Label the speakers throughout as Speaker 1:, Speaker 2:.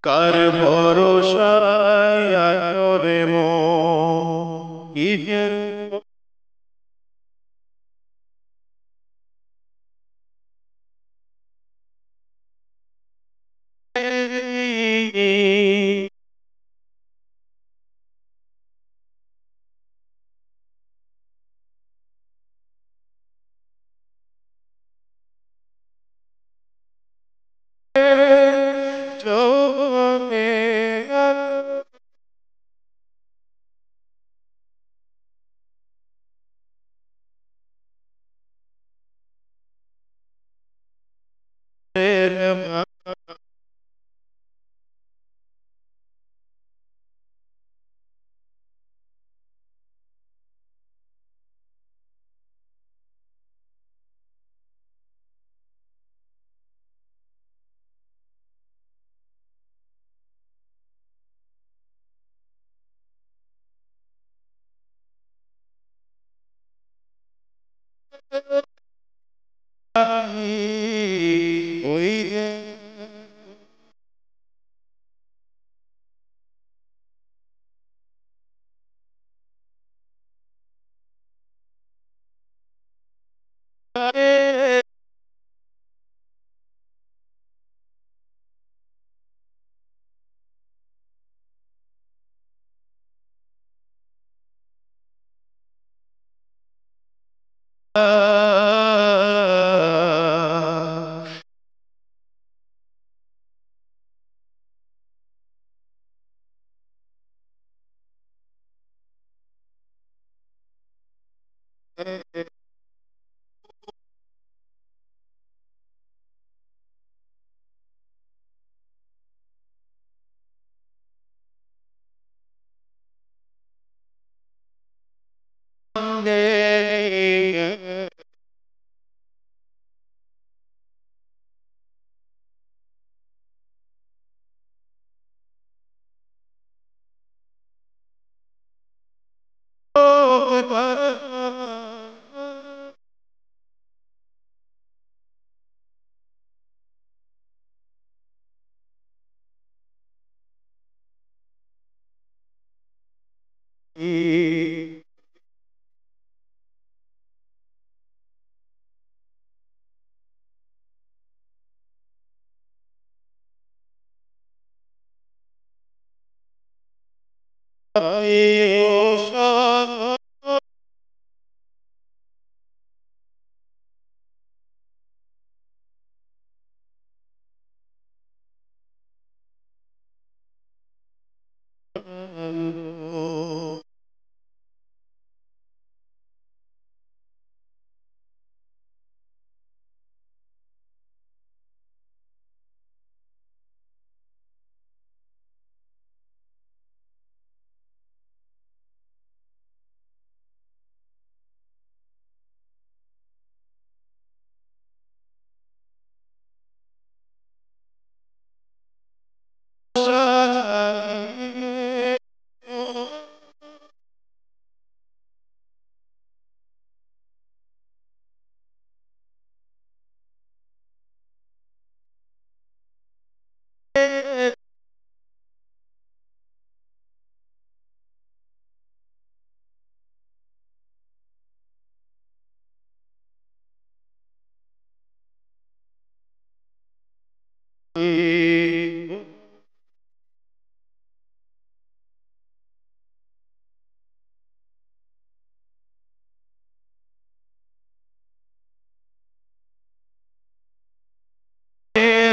Speaker 1: কার ভরসায় রে মন ওই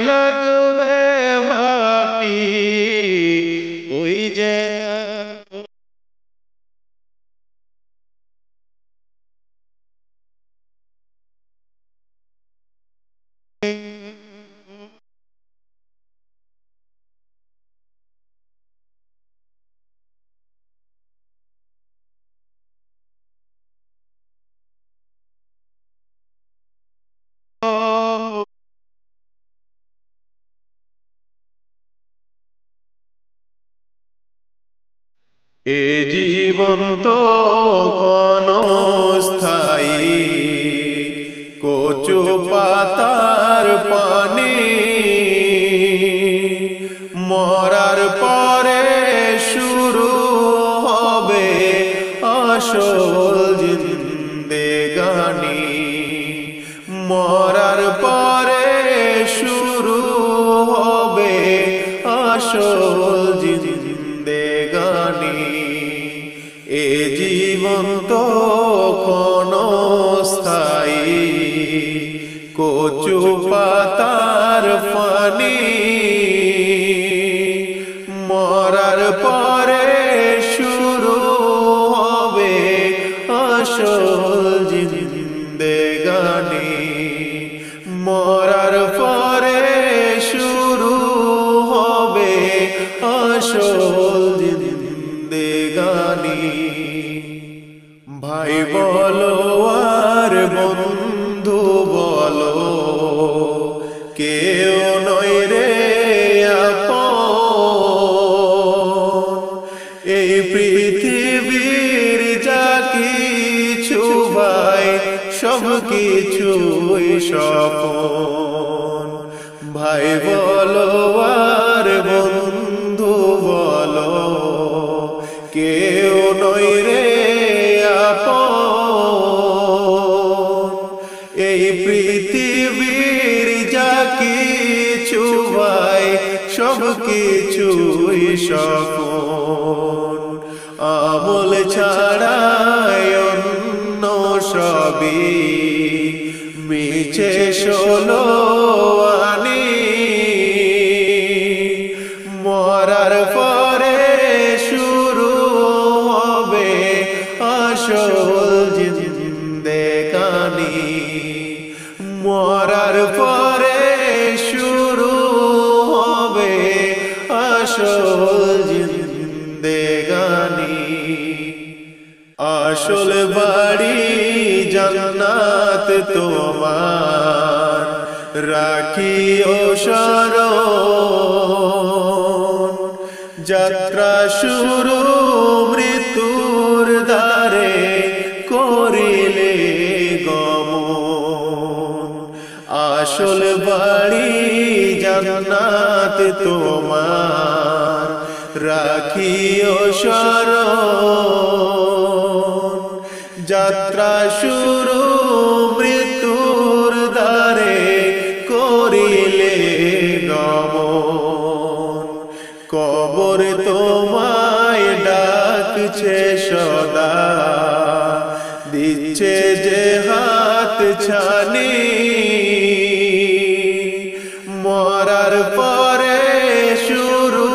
Speaker 1: লাগবে মাটি ওই যে এ জীবন তো ক্ষণস্থায়ী কচু পাতার পানি মরার পরে শুরু হবে আসল জিন্দেগানি মরার পরে শুরু হবে আসল জিন্দেগানি এ জীবন তো ক্ষণস্থায়ী কচু পাতার ফানি মরার পরে শুরু হবে আসল জিন্দেগানি মরার পরে শুরু হবে আসল জিন্দেগানি ভাই বলো আর বন্ধু বলো কেউ নয় রে আপন এই পৃথিবীর যা কিছু ভাই সব কিছুই স্বপন ভাই বলো আর বন্ধু বলো কেউ নয় রে এই পৃথিবীর যা কিছু ভাই সব কিছুই স্বপন আমল ছাড়া অন্য সবই মিছে ষোলো আনি মরার পরে শুরু হবে আসল জিন্দেগানি মরার পরে শুরু হবে আসল জিন্দেগানি আসল বাড়ি জান্নাত তোমার রাখিও স্মরণ যাত্রা শুরু মৃত্যুর দ্বারে করিলে গমন আসল বাড়ি জান্নাত তোমার রাখিও স্মরণ যাত্রা শুরু মৃত্যুর দ্বারে করিলে গমন কবর তোমায় ডাকছে সদা দিচ্ছে যে হাত ছানি মরার পরে শুরু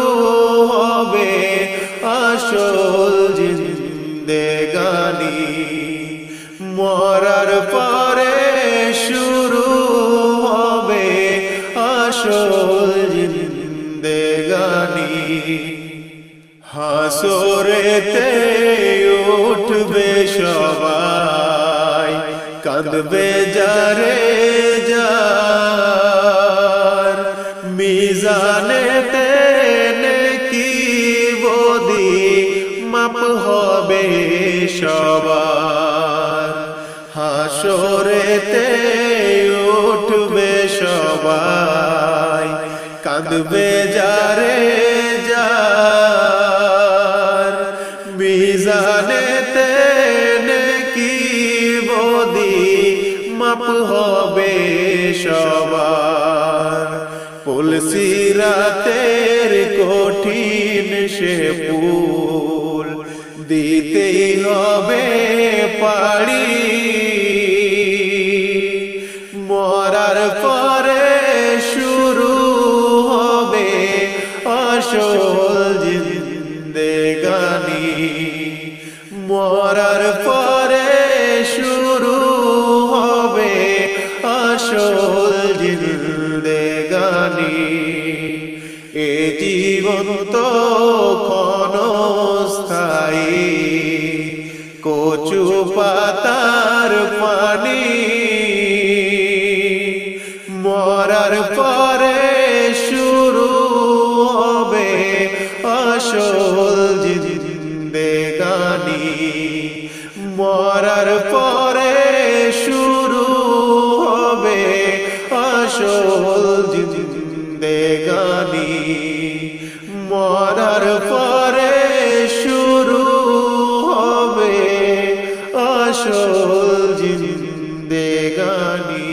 Speaker 1: হবে আসল জিন্দেগানি মরার পরে শুরু হবে আসল জিন্দেগানি হাসরেতে উঠবে সবাই কাঁদবে যারে যার মিজানেতে নেকি বদি মাপ হবে সবার হাসরেতে উঠবে সবাই কাঁদবে যারে যার মিজানেতে নেকি বদি মাপ হবে সবার পুলসিরাতের কঠিন সে পুল দিতেই হবে পাড়ি মরার পরে শুরু হবে আসল জিন্দেগানি মরার পরে শুরু হবে আসল জিন্দেগানি এ জীবন তো ক্ষণস্থায়ী কচু পাতার পানি মরার পরে শুরু হবে আসল জিন্দেগানি মরার পরে শুরু হবে আসল জিন্দেগানি মরার পরে শুরু হবে আসল জিন্দেগানি।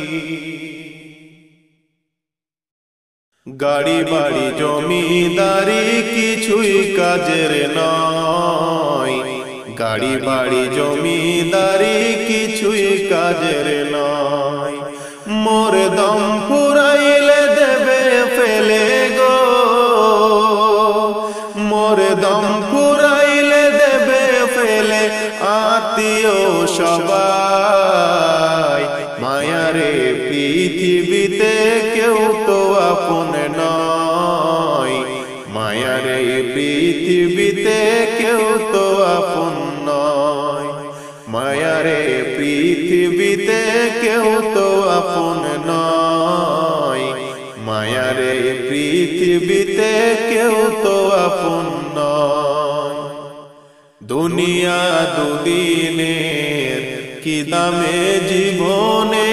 Speaker 1: গাড়ি বাড়ি জমিদারি কিছুই কাজের নয়, গাড়ি বাড়ি জমিদারি কিছুই কাজের নয়। মোর দম ফুরাইলে দেবে ফেলে গো, মোর দম ফুরাইলে দেবে ফেলে আত্মীয় সবাই। মায়ারে পৃথিবীতে কেউ তো আপন নয়, মায়ারে পৃথিবীতে কেউ তো আপন নয়, মায়ারে পৃথিবীতে কেউ তো আপন নয়, মায়ারে পৃথিবীতে কেউ তো আপন নয়। দুনিয়া দুদিনের কি দামে জীবনে,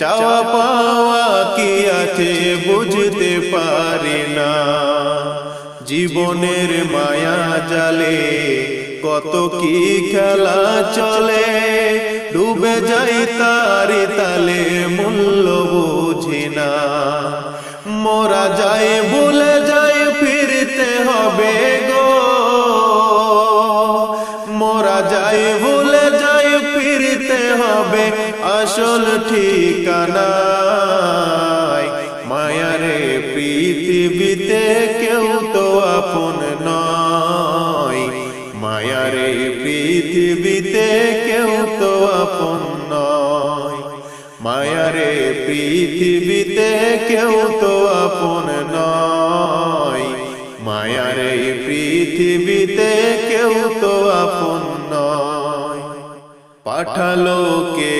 Speaker 1: চাওয়া পাওয়া কি আছে বুঝতে পারি না। জীবনের মায়া জালে কত কি খেলা চলে, ডুবে যাই তারি তালে মূল্য বুঝি না। মোরা যায় ভুলে যাই ফিরতে হবে গো, মোরা যায় ভুলে যাই ফিরতে হবে আসল ঠিকানায়। মায়ারে পৃথিবীতে কেউ তো আপন নয়, মায়ারে পৃথিবীতে কেউ তো আপন নয়, মায়ারে পৃথিবীতে কেউ তো আপন নয়, মায়ারে পৃথিবীতে কেউ তো আপন নয়। পাঠালো কে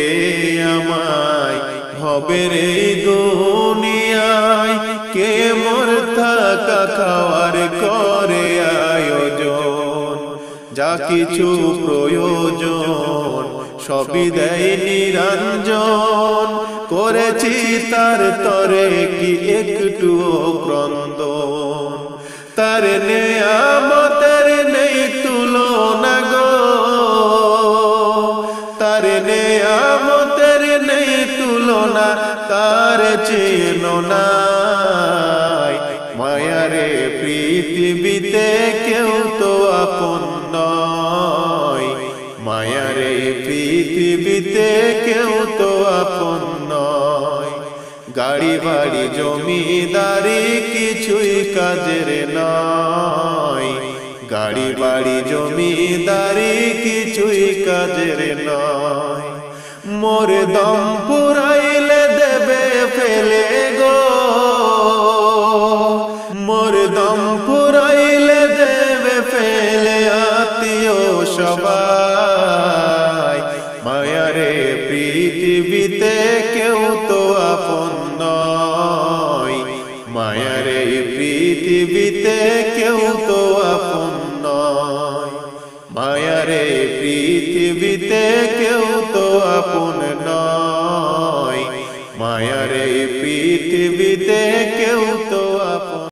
Speaker 1: আমায় হবে রে দুনিয়ায়, কে মোর থাকা খাওয়ার করে আয়োজন। যা কিছু প্রয়োজন সবই দেয় নিরঞ্জন, করেছি তার তরে কি একটু ক্রন্দন। তার নেয়ামতের নেই তুলনা গো, তার নেয়ামতের নেই তুলনা, তার চেনো নাই। মায়ারে পৃথিবীতে কেউ তো আপন নয়, মায়ারে পৃথিবীতে কেউ তো আপন নয়। গাড়ি বাড়ি জমিদারি কিছুই কাজের নয়, গাড়ি বাড়ি জমিদারি কিছুই কাজের নয়। মোর দম ফুরাইলে দেবে ফেলে গো, মোর দম ফুরাইলে দেবে ফেলে আত্মীয় সবাই। মায়ারে পৃথিবীতে কেউ তো আপন নয়, মায়ারে পৃথিবীতে কেউ তো আপন নয়, মায়ারে পৃথিবীতে কেউ তো আপন